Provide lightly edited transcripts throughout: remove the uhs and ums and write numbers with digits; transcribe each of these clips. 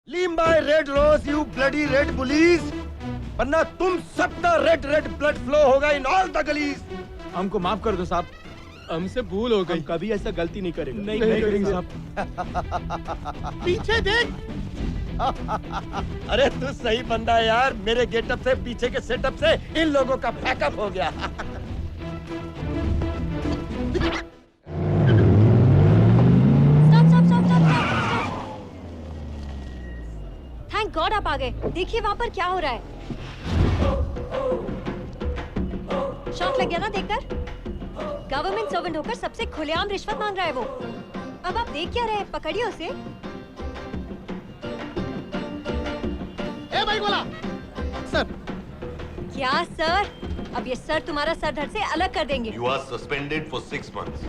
Leave my red rose, you bloody red bullies! वरना तुम सबका रेड रेड ब्लड फ्लो होगा इन ऑल द गलीज। हमको माफ कर दो साहब, हमसे भूल हो गई। हम कभी ऐसा गलती नहीं करेंगे। नहीं करेंगे साहब। पीछे देख। अरे तू सही बंदा है यार, मेरे गेटअप से पीछे के सेटअप से इन लोगों का पैकअप हो गया। थैंक गॉड आप आ गए। देखिए वहाँ पर क्या हो रहा है। शॉक लग गया ना देखकर? गवर्नमेंट सर्वेंट होकर सबसे खुलेआम रिश्वत मांग रहा है वो। अब आप देख क्या रहे हैं? पकड़िए उसे। ए भाई बोला सर। क्या सर? अब ये सर तुम्हारा सर धड़ से अलग कर देंगे। You are suspended for 6 months.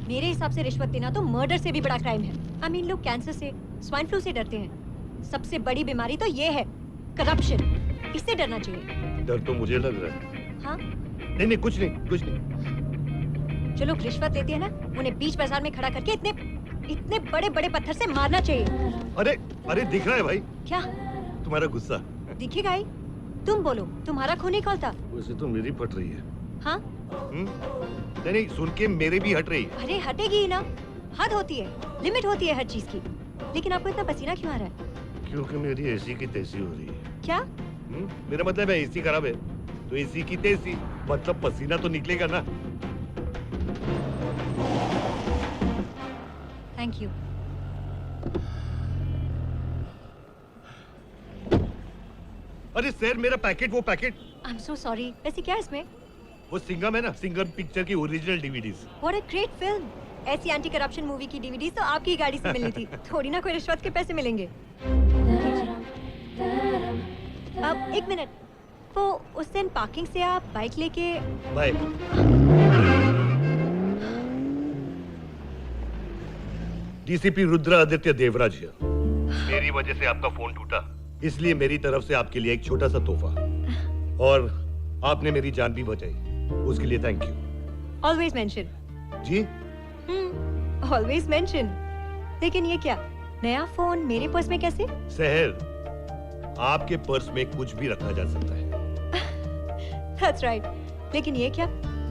मेरे हिसाब से रिश्वत देना तो मर्डर से भी बड़ा क्राइम है। I mean, लोग कैंसर से, स्वाइन फ्लू से डरते हैं। सबसे बड़ी बीमारी तो ये है, करप्शन। इससे डरना चाहिए। डर तो मुझे लग रहा है। हाँ? नहीं कुछ नहीं। जो लोग रिश्वत लेते हैं ना, उन्हें बीच बाजार में खड़ा करके इतने बड़े बड़े पत्थर से मारना चाहिए। अरे दिख रहा है भाई क्या? तुम्हारा गुस्सा। दिखेगा ही। तुम बोलो, तुम्हारा खून ही खौलता। वैसे तो मेरी फट रही है। हाँ? नहीं सुन के मेरे भी हट रही है। अरे हटेगी ही ना। हद होती है, लिमिट होती है हर चीज की। लेकिन आपको इतना पसीना क्यों आ रहा है? क्योंकि मेरी एसी की तेजी हो रही है। क्या? मेरा मतलब है एसी खराब है तो एसी की तेजी मतलब पसीना तो निकलेगा ना। Thank you. अरे सर मेरा पैकेट, वो packet. I am so sorry. वैसे क्या है इसमें? वो सिंघम है ना, सिंघम पिक्चर की original DVDs. What a great film. ऐसी एंटी करप्शन मूवी की डीवीडीज तो आपकी गाड़ी से मिलनी थी। थोड़ी ना कोई रिश्वत के पैसे मिलेंगे। अब एक मिनट, वो उस दिन पार्किंग से आप बाइक लेके बाय। डीसीपी रुद्र आदित्य देवराज है। मेरी वजह से आपका फोन टूटा, इसलिए मेरी तरफ से आपके लिए एक छोटा सा तोहफा। और आपने मेरी जान भी बचाई, उसके लिए थैंक यू। Always mention. जी? Always mention. लेकिन ये क्या, नया फोन मेरे पर्स में कैसे? सहर, आपके पर्स में कुछ भी रखा जा सकता है। That's right. लेकिन ये क्या,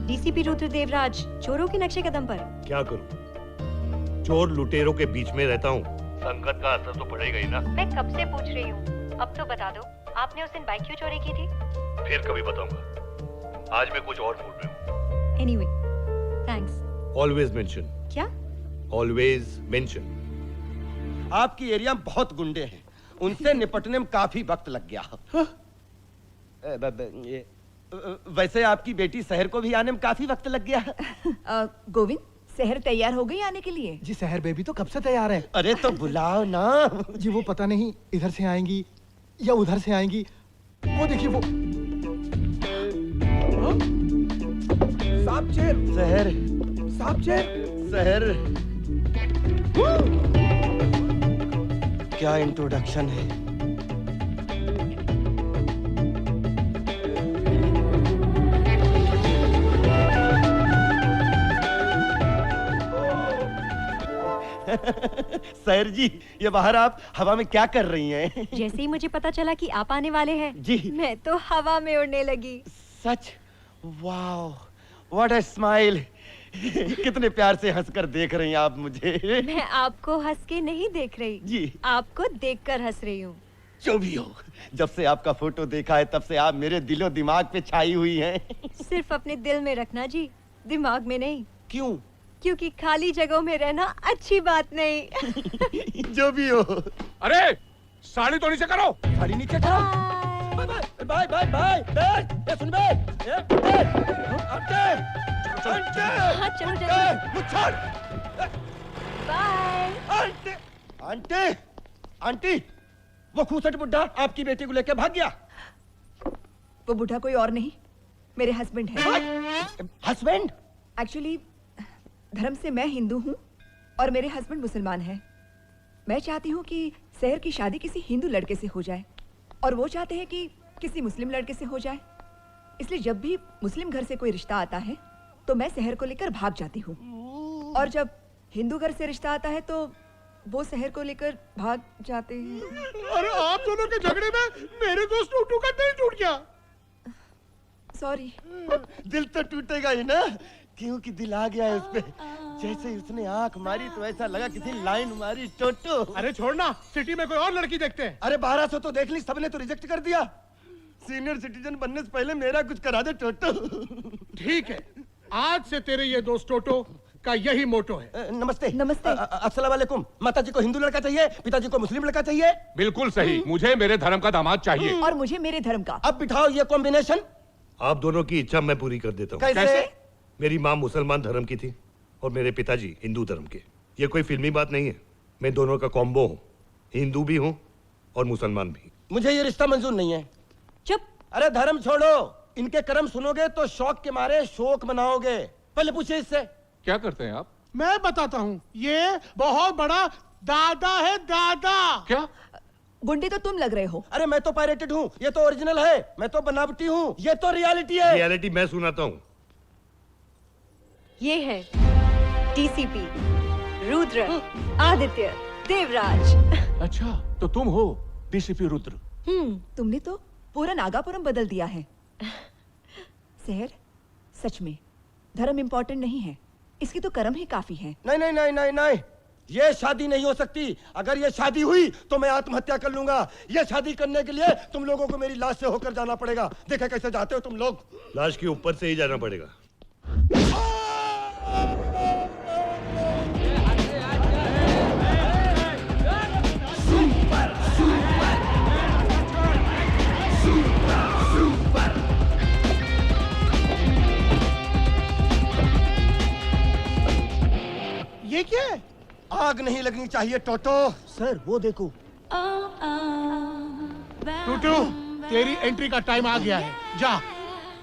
डीसीपी रुद्र देवराज चोरों के नक्शे कदम पर। क्या करूं? चोर लुटेरों के बीच में रहता हूँ, संगत का असर तो पड़ेगा ही ना। मैं कब से पूछ रही हूँ, अब तो बता दो, आपने उस दिन बाइक क्यों चोरी की थी? फिर कभी बताऊंगा, आज मैं कुछ और मूड में हूँ। Anyway, thanks. Always mention. क्या? Always mention. आपकी एरिया में बहुत गुंडे हैं, उनसे निपटने में काफी वक्त लग गया। वैसे आपकी बेटी शहर को भी आने में काफी वक्त लग गया। गोविंद, शहर तैयार हो गई आने के लिए? जी शहर बेबी तो कब से तैयार है। अरे तो बुलाओ ना। जी वो पता नहीं इधर से आएंगी या उधर से आएंगी। वो देखिए वो। साहब चेर शहर, साहब चेर शहर। क्या इंट्रोडक्शन है। सर जी, ये बाहर आप हवा में क्या कर रही हैं? जैसे ही मुझे पता चला कि आप आने वाले हैं, जी मैं तो हवा में उड़ने लगी। सच? Wow, what a smile. कितने प्यार से हंसकर देख रही हैं आप मुझे। मैं आपको हंस के नहीं देख रही जी, आपको देखकर हंस रही हूँ। जो भी हो, जब से आपका फोटो देखा है तब से आप मेरे दिलो दिमाग पे छाई हुई हैं। सिर्फ अपने दिल में रखना जी, दिमाग में नहीं। क्यों? क्योंकि खाली जगहों में रहना अच्छी बात नहीं। जो भी हो। अरे साड़ी तो नीचे करो। साड़ी नीचे करो। Bye bye bye bye. ये सुन बे। आंटे, आंटे, हाँ चलो चलो। मुझ छोड़। बाय। आंटे, आंटे, आंटी, वो खूसट बुड्ढा आपकी बेटी को लेकर भाग गया। वो बुढ़ा कोई और नहीं, मेरे हस्बैंड है। हस्बैंड? एक्चुअली धर्म से मैं हिंदू हूँ, और मेरे हस्बैंड मुसलमान हैं। मैं चाहती हूँ कि शहर की शादी किसी हिंदू लड़के से हो जाए और वो चाहते हैं कि किसी मुस्लिम लड़के से हो जाए। इसलिए जब भी मुस्लिम घर से कोई रिश्ता आता है तो मैं शहर को लेकर भाग जाती हूँ, और जब हिंदू घर से रिश्ता आता है तो वो शहर को लेकर भाग जाते हैं। अरे आप दोनों के झगड़े में मेरे दोस्त टूटू का दिल टूट गया। सॉरी। दिल तो टूटेगा ही ना, क्योंकि दिल आ गया है उस पे। जैसे उसने आंख मारी तो ऐसा लगा किसी लाइन मारी। टोटो अरे छोड़ना, सिटी में कोई और लड़की देखते हैं। अरे 1200 तो देख ली, सबने तो रिजेक्ट कर दिया। सीनियर सिटीजन बनने से पहले मेरा कुछ करा दे टोटो। ठीक है, आज से तेरे ये दोस्त टोटो का यही मोटो है। नमस्ते। नमस्ते। अस्सलाम वालेकुम। माताजी को हिंदू लड़का चाहिए, पिताजी को मुस्लिम लड़का चाहिए। बिल्कुल सही, मुझे मेरे धर्म का दामाद चाहिए। और मुझे मेरे धर्म का। अब बिठाओ ये कॉम्बिनेशन। आप दोनों की इच्छा मैं पूरी कर देता हूँ। कैसे? मेरी माँ मुसलमान धर्म की थी और मेरे पिताजी हिंदू धर्म के। ये कोई फिल्मी बात नहीं है, मैं दोनों का कॉम्बो हूँ, हिंदू भी हूँ और मुसलमान भी। मुझे ये रिश्ता मंजूर नहीं है। चुप। अरे धर्म छोड़ो, इनके कर्म सुनोगे तो शौक के मारे शोक मनाओगे। पहले पूछिए इससे। क्या करते हैं आप? मैं बताता हूँ, ये बहुत बड़ा दादा है, दादा। क्या? गुंडे तो तुम लग रहे हो। अरे मैं तो पायरेटेड हूँ, ये तो ओरिजिनल है। मैं तो बनावटी हूँ, ये तो रियलिटी है। रियलिटी मैं सुनाता हूँ। ये है डीसीपी रुद्र आदित्य देवराज। अच्छा, तो तुम हो डीसीपी रुद्र। तुमने तो पूरा नागापुरम बदल दिया है। शहर, सच में धर्म इंपॉर्टेंट नहीं है, इसकी तो कर्म ही काफी है। नहीं नहीं नहीं नहीं नहीं, ये शादी नहीं हो सकती। अगर ये शादी हुई तो मैं आत्महत्या कर लूंगा। ये शादी करने के लिए तुम लोगों को मेरी लाश से होकर जाना पड़ेगा। देखे कैसे जाते हो तुम लोग। लाश के ऊपर से ही जाना पड़ेगा। ये क्या है? आग नहीं लगनी चाहिए टोटो। सर वो देखो। टूटू, तेरी एंट्री का टाइम आ गया है। जा,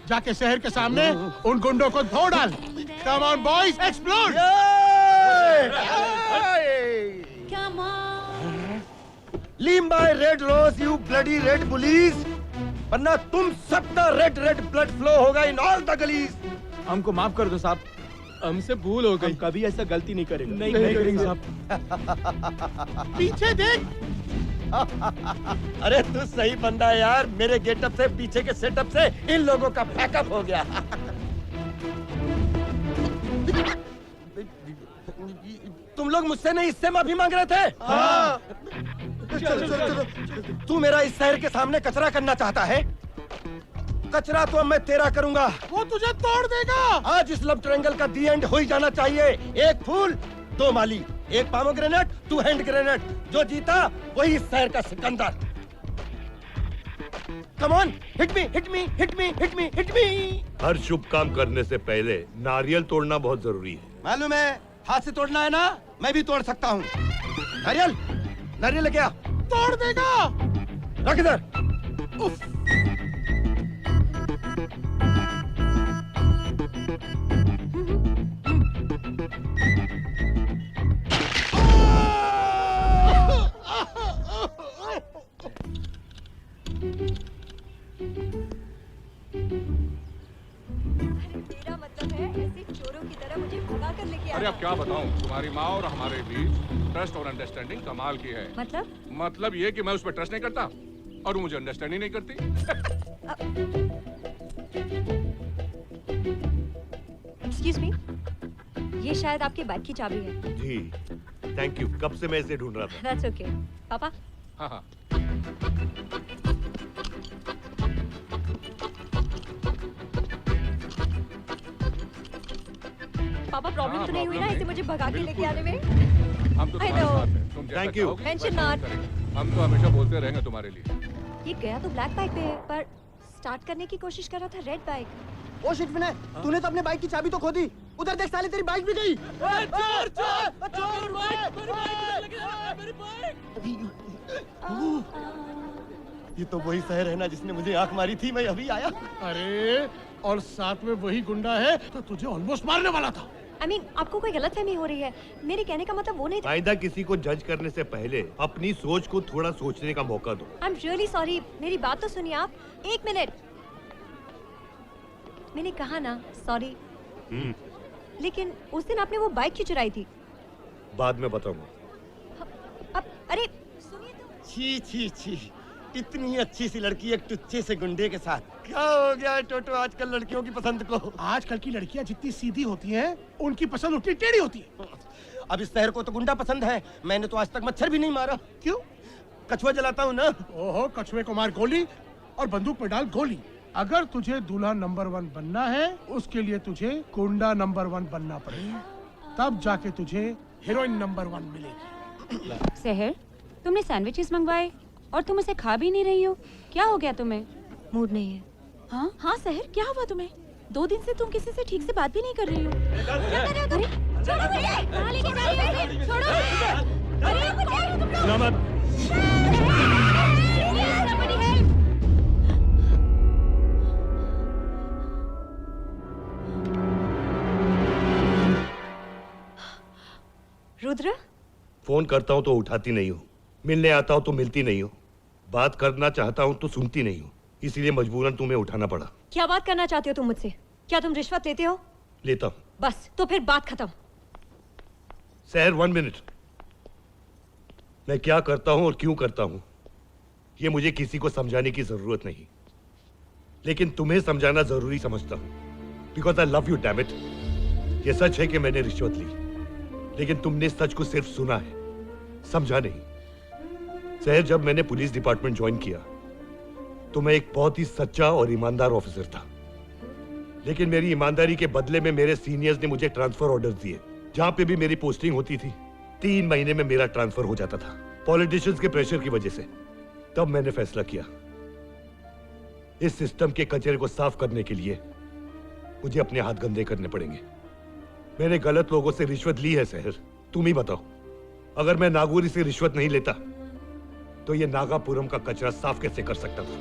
जाके शहर के सामने उन गुंडों को धो डाल। Come on boys, explode. Leave my red rose you bloody red police, वरना तुम सबका रेड रेड ब्लड फ्लो होगा इन ऑल द गलीज। हमको माफ कर दो साहब, हमसे भूल हो गई। कभी ऐसा गलती नहीं करेगा। नहीं करेंगे साहब। पीछे देख। अरे तू सही बंदा है यार। मेरे गेटअप से, पीछे के सेटअप से इन लोगों का पैकअप हो गया। तुम लोग मुझसे नहीं, इससे माफी मांग रहे थे। हाँ। तू मेरा इस शहर के सामने कचरा करना चाहता है। कचरा तो मैं तेरा करूंगा। वो तुझे तोड़ देगा। आज इस लव ट्रायंगल का दी एंड हो ही जाना चाहिए। एक फूल दो माली, एक पामोग्रेनेट टू हैंड ग्रेनेट। जो जीता वही इस शहर का सिकंदर। Come on, hit me hit me hit me hit me hit me. हर शुभ काम करने से पहले नारियल तोड़ना बहुत जरूरी है। मालूम है, हाथ से तोड़ना है ना, मैं भी तोड़ सकता हूँ। नारियल, नारियल लेके आ। तोड़ देगा। रख इधर। उफ। मेरा मतलब है ऐसे चोरों की तरह मुझे भगा कर लेके अरे आना। अब क्या बताऊं, तुम्हारी माँ और हमारे बीच ट्रस्ट और अंडरस्टैंडिंग कमाल की है। मतलब ये कि मैं उस पर ट्रस्ट नहीं करता और वो मुझे अंडरस्टैंड ही नहीं करती। एक्सक्यूज मी, ये शायद आपके बाइक की चाबी है। जी थैंक यू, कब से मैं इसे ढूंढ रहा था। That's okay. पापा, हाँ हाँ, पापा प्रॉब्लम हाँ, तो नहीं हुई ना problem इसे मुझे भगा के लेके बिल्कुल आने में? हम तो I तुम्हारे know. साथ हैं। तुम जैसा Thank you. चाहोगी, Mention वैसा not. करेंगे। हम तो हमेशा बोलते रहेंगे तुम्हारे लिए। ये गया तो ब्लैक बाइक पे है, पर स्टार्ट करने की कोशिश कर रहा था रेड बाइक। ओ शिट विनय, तूने तो अपने बाइक की चाबी तो खो दी। उधर देख साले, तेरी बाइक भी गई। चोर चोर चोर, ये तो वही शहर है ना जिसने मुझे आंख मारी थी। मैं अभी आया। अरे, और साथ में वही गुंडा है तो तुझे ऑलमोस्ट मारने वाला था। आपको कोई गलतफहमी हो रही है। मेरे कहने का मतलब वो नहीं था। आइंदा किसी को जज करने से पहले अपनी सोच को थोड़ा सोचने का मौका दो। आई एम रियली सॉरी, मेरी बात तो सुनिए आप। एक मिनट, मैंने कहा ना सॉरी। लेकिन उस दिन आपने वो बाइक क्यों चुराई थी? बाद में बताऊंगा। अब अरे सुनिए तो। छी छी छी, इतनी अच्छी सी लड़की एक टुच्चे से गुंडे के साथ। क्या हो गया है टोटो आजकल लड़कियों की पसंद को? आजकल की लड़कियां जितनी सीधी होती हैं, उनकी पसंद उतनी टेढ़ी होती है। अब इस शहर को तो गुंडा पसंद है। मैंने तो आज तक मच्छर भी नहीं मारा। क्यों? कछुआ जलाता हूँ ना। ओहो, कछुए को मार गोली और बंदूक में डाल गोली। अगर तुझे दूल्हा नंबर 1 बनना है, उसके लिए तुझे गुंडा नंबर 1 बनना पड़ेगा। तब जाके तुझे हीरोइन नंबर 1 मिलेगी। सहर, तुमने सैंडविचेस मंगवाए और तुम उसे खा भी नहीं रही हो। क्या हो गया तुम्हें? मूड नहीं है। हाँ हाँ सहर, क्या हुआ तुम्हें? 2 दिन से तुम किसी से ठीक से बात भी नहीं कर रही हो। क्या कर रहे हो तुम? छोड़ो मुझे! कहाँ लेके जा रही हो मुझे? छोड़ो मुझे! अरे मुझे! तुम लोग! नमक। Somebody help! रुद्र, फोन करता हूँ तो उठाती नहीं हो, मिलने आता हूँ तो मिलती नहीं हो, बात करना चाहता हूँ तो सुनती नहीं हो, इसीलिए मजबूरन तुम्हें उठाना पड़ा। क्या बात करना चाहते हो तुम मुझसे? क्या तुम रिश्वत लेते हो? लेता हूँ। बस, तो फिर बात खत्म। सहर 1 मिनट। मैं क्या करता हूँ और क्यों करता हूँ ये मुझे किसी को समझाने की जरूरत नहीं, लेकिन तुम्हें समझाना जरूरी समझता हूँ, because I love you damn it. ये सच है कि मैंने रिश्वत ली, लेकिन तुमने सच को सिर्फ सुना है, समझा नहीं। सहर, जब मैंने पुलिस डिपार्टमेंट ज्वाइन किया तो मैं एक बहुत ही सच्चा और ईमानदार ऑफिसर था, लेकिन मेरी ईमानदारी के बदले में मेरे सीनियर्स ने मुझे ट्रांसफर ऑर्डर दिए। जहां पे भी मेरी पोस्टिंग होती थी 3 महीने में मेरा ट्रांसफर हो जाता था, पॉलिटिशियंस के प्रेशर की वजह से। तब मैंने फैसला किया, इस सिस्टम के कचरे को साफ करने के लिए मुझे अपने हाथ गंदे करने पड़ेंगे। मैंने गलत लोगों से रिश्वत ली है सहर, तुम ही बताओ। अगर मैं नागौरी से रिश्वत नहीं लेता तो ये नागापुरम का कचरा साफ कैसे कर सकता था?